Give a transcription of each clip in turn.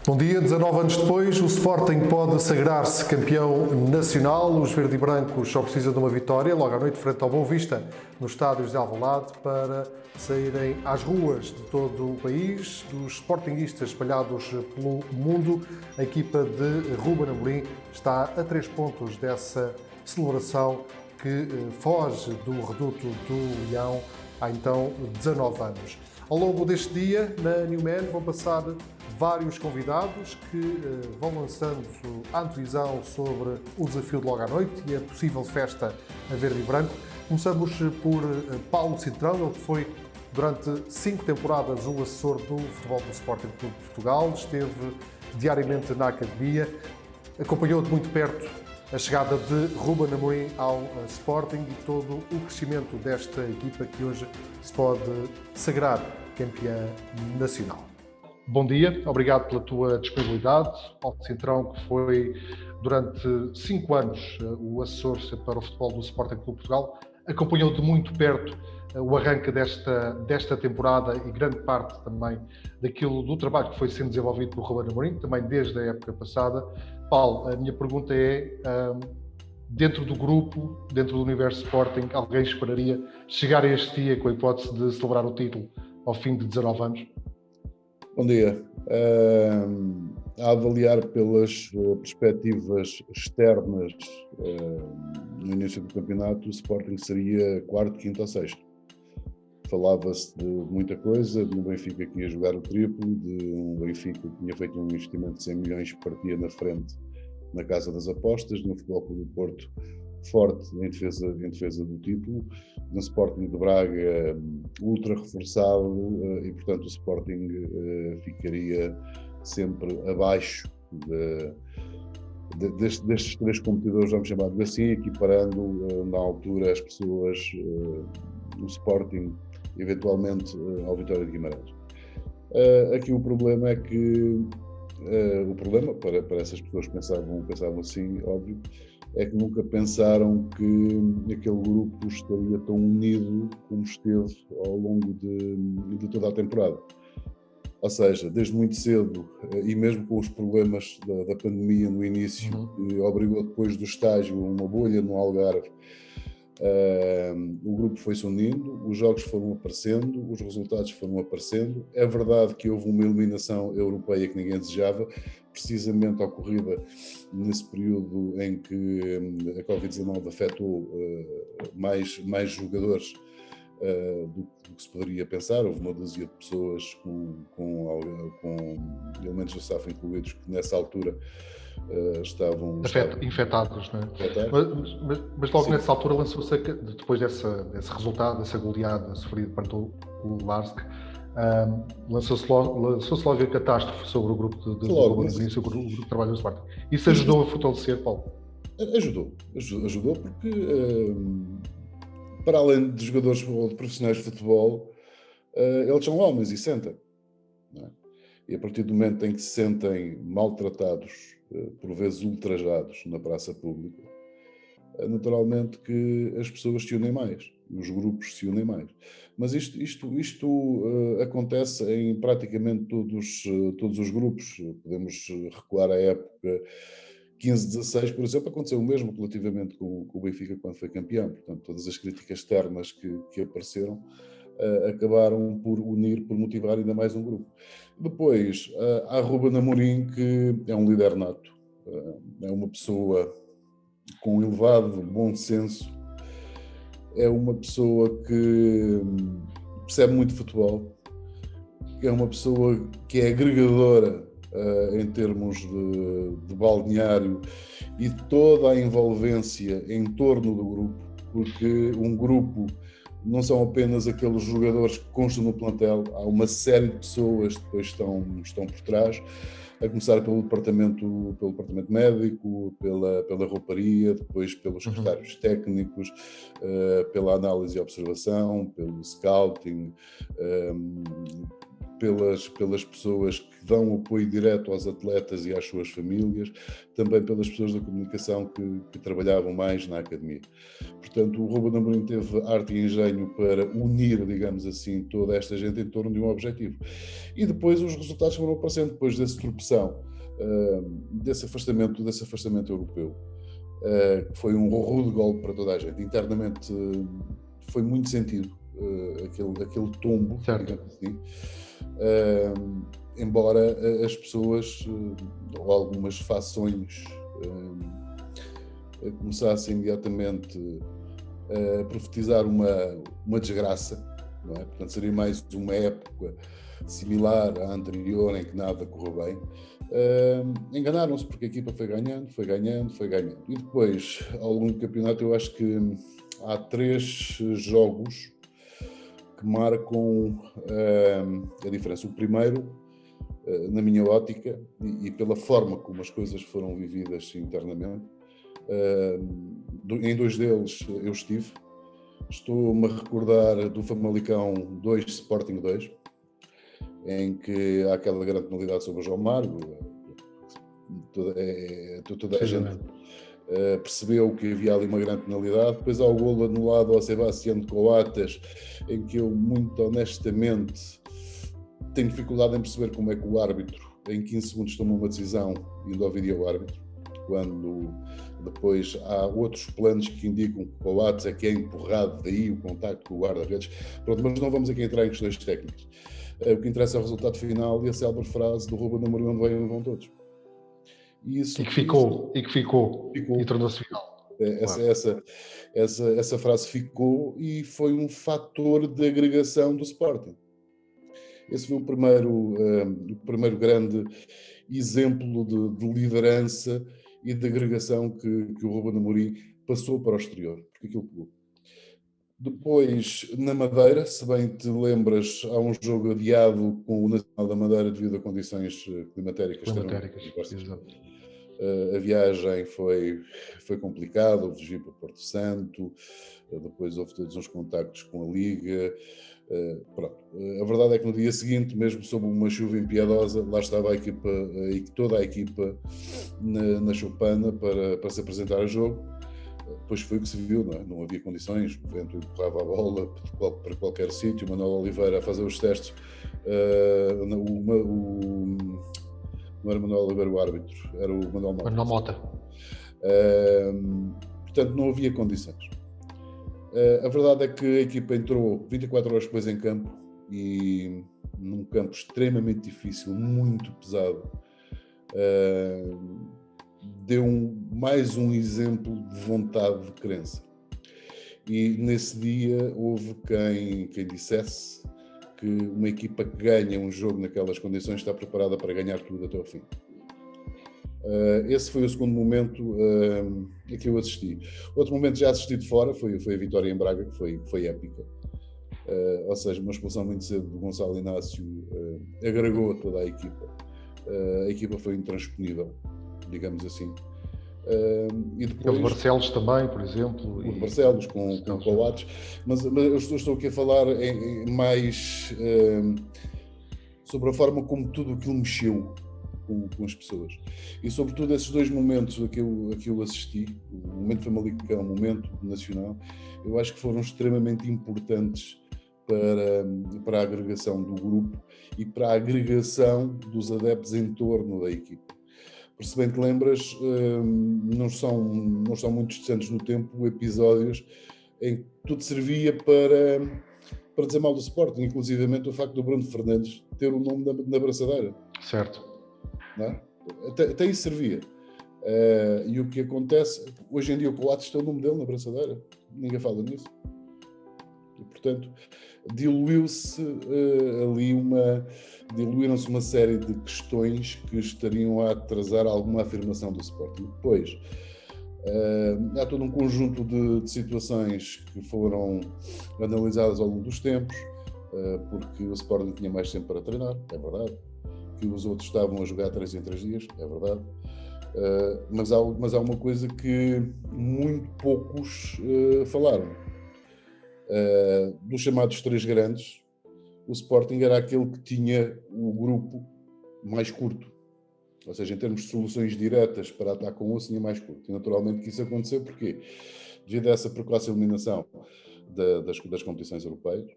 Bom dia, 19 anos depois, o Sporting pode sagrar-se campeão nacional. Os verde e brancos só precisam de uma vitória, logo à noite, frente ao Boa Vista, no estádio de Alvalade, para saírem às ruas de todo o país. Dos sportinguistas espalhados pelo mundo, a equipa de Ruben Amorim está a 3 pontos dessa celebração que foge do reduto do Leão há então 19 anos. Ao longo deste dia, na Newman, vão passar vários convidados que vão lançando a antevisão sobre o desafio de logo à noite e a possível festa a verde e branco. Começamos por Paulo Cintrão, ele que foi durante 5 temporadas o assessor do futebol do Sporting Clube de Portugal, esteve diariamente na academia, acompanhou de muito perto a chegada de Ruben Amorim ao Sporting e todo o crescimento desta equipa que hoje se pode sagrar campeã nacional. Bom dia, obrigado pela tua disponibilidade. Paulo Cintrão, que foi durante 5 anos o assessor para o futebol do Sporting Clube de Portugal, acompanhou de muito perto o arranque desta temporada e grande parte também do trabalho que foi sendo desenvolvido por Ruben Amorim, também desde a época passada. Paulo, a minha pergunta é, dentro do grupo, dentro do universo Sporting, alguém esperaria chegar a este dia com a hipótese de celebrar o título ao fim de 19 anos? Bom dia. A avaliar pelas perspectivas externas no início do campeonato, o Sporting seria quarto, quinto ou sexto. Falava-se de muita coisa, de um Benfica que ia jogar o triplo, de um Benfica que tinha feito um investimento de 100 milhões que partia na frente na casa das apostas, no Futebol Clube do Porto forte em defesa do título, no Sporting de Braga ultra reforçado e, portanto, o Sporting ficaria sempre abaixo destes três competidores, vamos chamar assim, equiparando na altura as pessoas do Sporting, eventualmente ao Vitória de Guimarães. Aqui o problema é que, para essas pessoas que pensavam assim, óbvio, é que nunca pensaram que aquele grupo estaria tão unido como esteve ao longo de toda a temporada. Ou seja, desde muito cedo, e mesmo com os problemas da pandemia no início, que obrigou depois do estágio uma bolha no Algarve, o grupo foi-se unindo, os jogos foram aparecendo, os resultados foram aparecendo. É verdade que houve uma eliminação europeia que ninguém desejava, precisamente ocorrida nesse período em que a Covid-19 afetou mais jogadores do que se poderia pensar. Houve uma dúzia de pessoas com elementos da SAF incluídos que nessa altura estavam infectados, não é? Mas logo nessa altura lançou-se, depois desse resultado, dessa goleada sofrida perante o Larsk, lançou-se logo a catástrofe sobre o grupo de Ruben Amorim, sobre o grupo de trabalho do Sporting. Isso ajudou a fortalecer, Paulo? Ajudou porque, para além de jogadores ou de profissionais de futebol, eles são homens e sentem. Não é? E a partir do momento em que se sentem maltratados, por vezes ultrajados na praça pública, naturalmente que as pessoas se unem mais, os grupos se unem mais. Mas isto acontece em praticamente todos os grupos. Podemos recuar à época 15-16, por exemplo, aconteceu o mesmo relativamente com o Benfica quando foi campeão. Portanto, todas as críticas externas que apareceram acabaram por unir, por motivar ainda mais um grupo. Depois, há Ruben Amorim, que é um líder nato, é uma pessoa com elevado bom senso, é uma pessoa que percebe muito de futebol, é uma pessoa que é agregadora em termos de balneário e toda a envolvência em torno do grupo, porque um grupo não são apenas aqueles jogadores que constam no plantel, há uma série de pessoas que depois estão por trás, a começar pelo departamento médico, pela rouparia, depois pelos secretários técnicos, pela análise e observação, pelo scouting, pelas pessoas que dão apoio direto aos atletas e às suas famílias, também pelas pessoas da comunicação que trabalhavam mais na academia. Portanto, o Ruben Amorim teve arte e engenho para unir, digamos assim, toda esta gente em torno de um objetivo. E depois os resultados foram aparecendo, depois dessa tropeção, desse afastamento europeu. Que foi um rude golpe para toda a gente. Internamente foi muito sentido aquele tombo, digamos assim. Embora as pessoas, ou algumas fações, começassem imediatamente a profetizar uma desgraça, não é? Portanto, seria mais uma época similar à anterior, em que nada correu bem. Enganaram-se, porque a equipa foi ganhando. E depois, ao longo do campeonato, eu acho que há 3 jogos que marcam a diferença. O primeiro, na minha ótica, e pela forma como as coisas foram vividas internamente, em 2 deles eu estive. Estou-me a recordar do Famalicão 2, Sporting 2, em que há aquela grande penalidade sobre o João Mário. Toda a gente percebeu que havia ali uma grande penalidade. Depois há o golo anulado ao Sebastião de Coates, em que eu, muito honestamente, tenho dificuldade em perceber como é que o árbitro, em 15 segundos, tomou uma decisão indo ao vídeo-árbitro, quando depois há outros planos que indicam que o Coates é que é empurrado, daí o contacto com o guarda-redes. Pronto, mas não vamos aqui entrar em questões técnicas. O que interessa é o resultado final e a célebre frase do Ruben Amorim: onde vêm, vão todos. E que ficou. E tornou-se final. Essa frase ficou e foi um fator de agregação do Sporting. Esse foi o primeiro grande exemplo de liderança e de agregação que o Ruben Amorim passou para o exterior, porque aquilo pegou. Depois, na Madeira, se bem te lembras, há um jogo adiado com o Nacional da Madeira devido a condições climatéricas. A viagem foi complicada, houve de vir para Porto Santo, depois houve todos uns contactos com a Liga. Pronto. A verdade é que no dia seguinte, mesmo sob uma chuva impiedosa, lá estava toda a equipa na choupana para se apresentar a jogo. Depois foi o que se viu, não é? Não havia condições, o vento empurrava a bola para qualquer sítio. O Manuel Oliveira a fazer os testes, não era o Manuel Oliveira o árbitro, era o Manuel Mota. Portanto, não havia condições. A verdade é que a equipa entrou 24 horas depois em campo, e num campo extremamente difícil, muito pesado. Deu mais um exemplo de vontade de crença. E nesse dia houve quem dissesse que uma equipa que ganha um jogo naquelas condições está preparada para ganhar tudo até ao fim. Esse foi o segundo momento a que eu assisti. Outro momento já assisti de fora foi a vitória em Braga, que foi épica. Ou seja, uma expulsão muito cedo do Gonçalo Inácio agregou toda a equipa. A equipa foi intransponível, digamos assim. E depois, o Barcelos também, por exemplo. O Barcelos com o Coates. Mas eu estou aqui a falar mais sobre a forma como tudo aquilo mexeu com as pessoas. E sobretudo esses 2 momentos a que eu assisti, o momento Famalicão, o momento nacional, eu acho que foram extremamente importantes para a agregação do grupo e para a agregação dos adeptos em torno da equipa. Por se bem te lembras, não são muito distantes no tempo episódios em que tudo servia para dizer mal do Sporting, inclusivamente o facto do Bruno Fernandes ter o nome na braçadeira. Certo. Não é? Até isso servia. E o que acontece, hoje em dia o Coates tem o nome dele na braçadeira, ninguém fala nisso. E, portanto, diluíram-se uma série de questões que estariam a atrasar alguma afirmação do Sporting. Depois, há todo um conjunto de situações que foram analisadas ao longo dos tempos, porque o Sporting tinha mais tempo para treinar, é verdade, que os outros estavam a jogar 3 em 3 dias, é verdade, mas há uma coisa que muito poucos falaram. Dos chamados 3 grandes, o Sporting era aquele que tinha o grupo mais curto. Ou seja, em termos de soluções diretas para ataque com osso, tinha mais curto. E naturalmente que isso aconteceu porque, devido a essa precoce eliminação das competições europeias,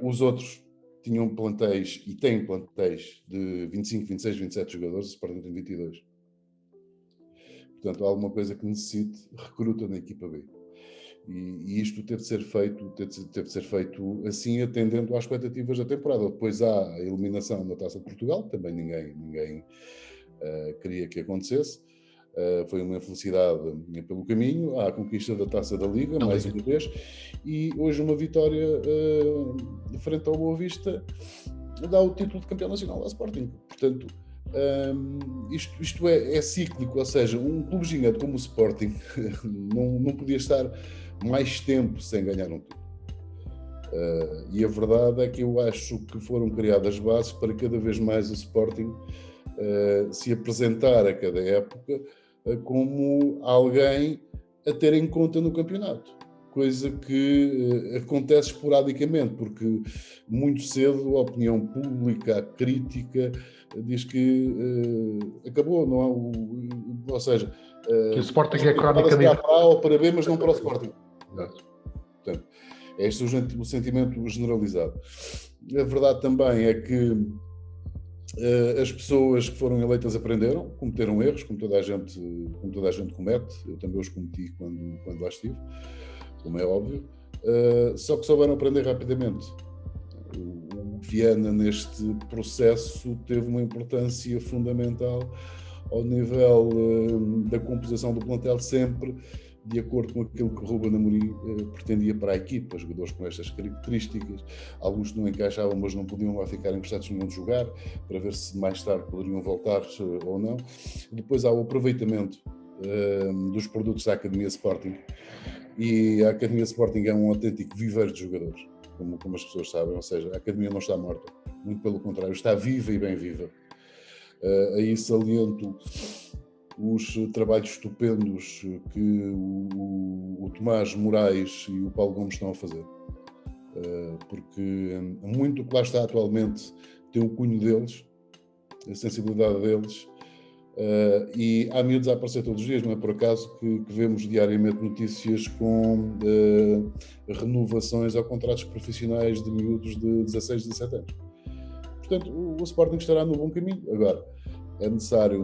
os outros tinham plantéis, e têm plantéis, de 25, 26, 27 jogadores, o Sporting tem 22. Portanto, há alguma coisa que necessite, recruta na equipa B. E isto teve de ser feito assim, atendendo às expectativas da temporada. Depois há a eliminação da Taça de Portugal, que também ninguém queria que acontecesse. Foi uma infelicidade pelo caminho. Há a conquista da Taça da Liga, mais uma vez. E hoje uma vitória frente ao Boa Vista dá o título de campeão nacional ao Sporting. Portanto, isto é cíclico, ou seja, um clube gigante como o Sporting não podia estar mais tempo sem ganhar um título. E a verdade é que eu acho que foram criadas bases para cada vez mais o Sporting se apresentar a cada época como alguém a ter em conta no campeonato. Coisa que acontece esporadicamente, porque muito cedo a opinião pública, a crítica, diz que acabou, não há ou seja, que o Sporting é cronicamente para A ou para B, mas não para o Sporting. Portanto, este é o sentimento generalizado. A verdade também é que as pessoas que foram eleitas aprenderam, cometeram erros, como toda a gente comete. Eu também os cometi quando lá estive, como é óbvio, só que souberam aprender rapidamente. O Viana, neste processo, teve uma importância fundamental ao nível da composição do plantel, sempre de acordo com aquilo que o Ruben Amorim pretendia para a equipa, jogadores com estas características, alguns não encaixavam, mas não podiam lá ficar emprestados, não de jogar, para ver se mais tarde poderiam voltar ou não. Depois há o aproveitamento dos produtos da Academia Sporting, e a Academia Sporting é um autêntico viveiro de jogadores, como as pessoas sabem, ou seja, a Academia não está morta, muito pelo contrário, está viva e bem viva. Aí saliento os trabalhos estupendos que o Tomás Moraes e o Paulo Gomes estão a fazer, porque muito do que lá está atualmente tem o cunho deles, a sensibilidade deles, e há miúdos a aparecer todos os dias, não é por acaso que vemos diariamente notícias com renovações ou contratos profissionais de miúdos de 16, 17 anos. Portanto, o Sporting estará no bom caminho. Agora, é necessário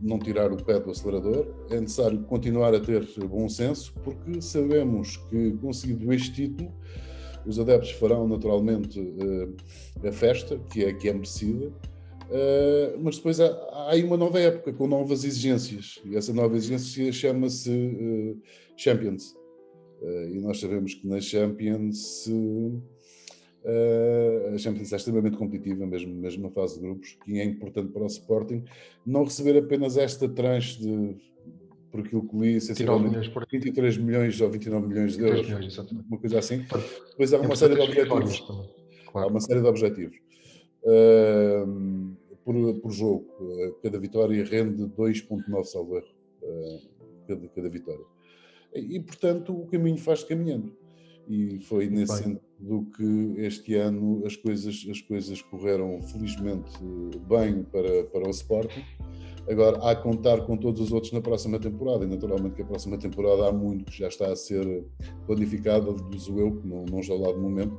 não tirar o pé do acelerador, é necessário continuar a ter bom senso, porque sabemos que, conseguido este título, os adeptos farão naturalmente a festa, que é merecida, mas depois há aí uma nova época, com novas exigências, e essa nova exigência chama-se Champions. E nós sabemos que na Champions a Champions é extremamente competitiva, mesmo na fase de grupos, que é importante para o Sporting não receber apenas esta tranche por aquilo que li, sensivelmente 23 milhões ou 29 milhões de euros, uma coisa assim. Depois há uma série de objetivos. Claro. Há uma série de objetivos por jogo. Cada vitória rende 2,9 salvo erro, cada vitória. E, portanto, o caminho faz-se caminhando. E foi nesse sentido que este ano as coisas correram felizmente bem para o Sporting. Agora há a contar com todos os outros na próxima temporada, e naturalmente que a próxima temporada há muito que já está a ser planificada, deduzo eu, que não está lá de momento,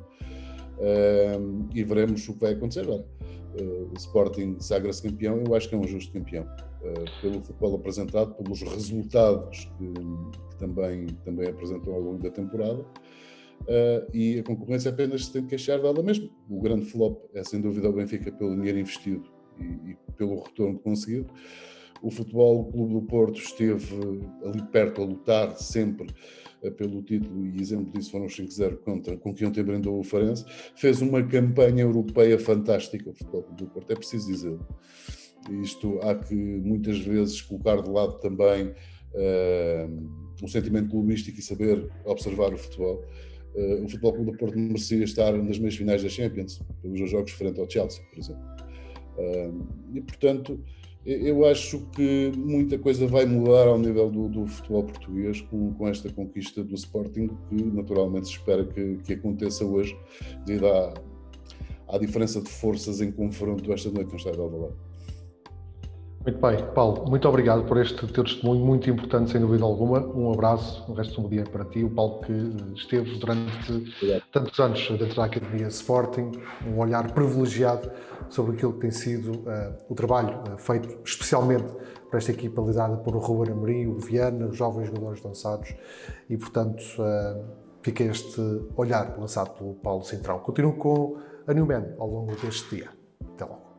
e veremos o que vai acontecer agora. O Sporting sagra-se campeão. Eu acho que é um justo campeão, pelo futebol apresentado, pelos resultados que também apresentou ao longo da temporada. E a concorrência apenas se tem que queixar dela mesmo. O grande flop é sem dúvida o Benfica, pelo dinheiro investido e pelo retorno conseguido. O Futebol Clube do Porto esteve ali perto a lutar sempre pelo título, e exemplo disso foram os 5-0 com que ontem brindou o Farense. Fez uma campanha europeia fantástica, o Futebol Clube do Porto, é preciso dizer. Isto há que muitas vezes colocar de lado também o sentimento clubístico e saber observar o futebol. O Futebol Clube do Porto merecia estar nas meias finais da Champions, pelos jogos frente ao Chelsea, por exemplo. E, portanto, eu acho que muita coisa vai mudar ao nível do futebol português com esta conquista do Sporting, que naturalmente se espera que aconteça hoje, devido à diferença de forças em confronto esta noite no Estádio de Alvalade. Muito bem, Paulo, muito obrigado por este teu testemunho, muito importante, sem dúvida alguma. Um abraço, o resto de um bom dia para ti, o Paulo que esteve durante tantos anos dentro da Academia Sporting, um olhar privilegiado sobre aquilo que tem sido o trabalho feito especialmente para esta equipa liderada por o Ruben Amorim, o Viana, os jovens jogadores lançados e, portanto, fica este olhar lançado pelo Paulo Cintrão. Continuo com a Newman ao longo deste dia. Até logo.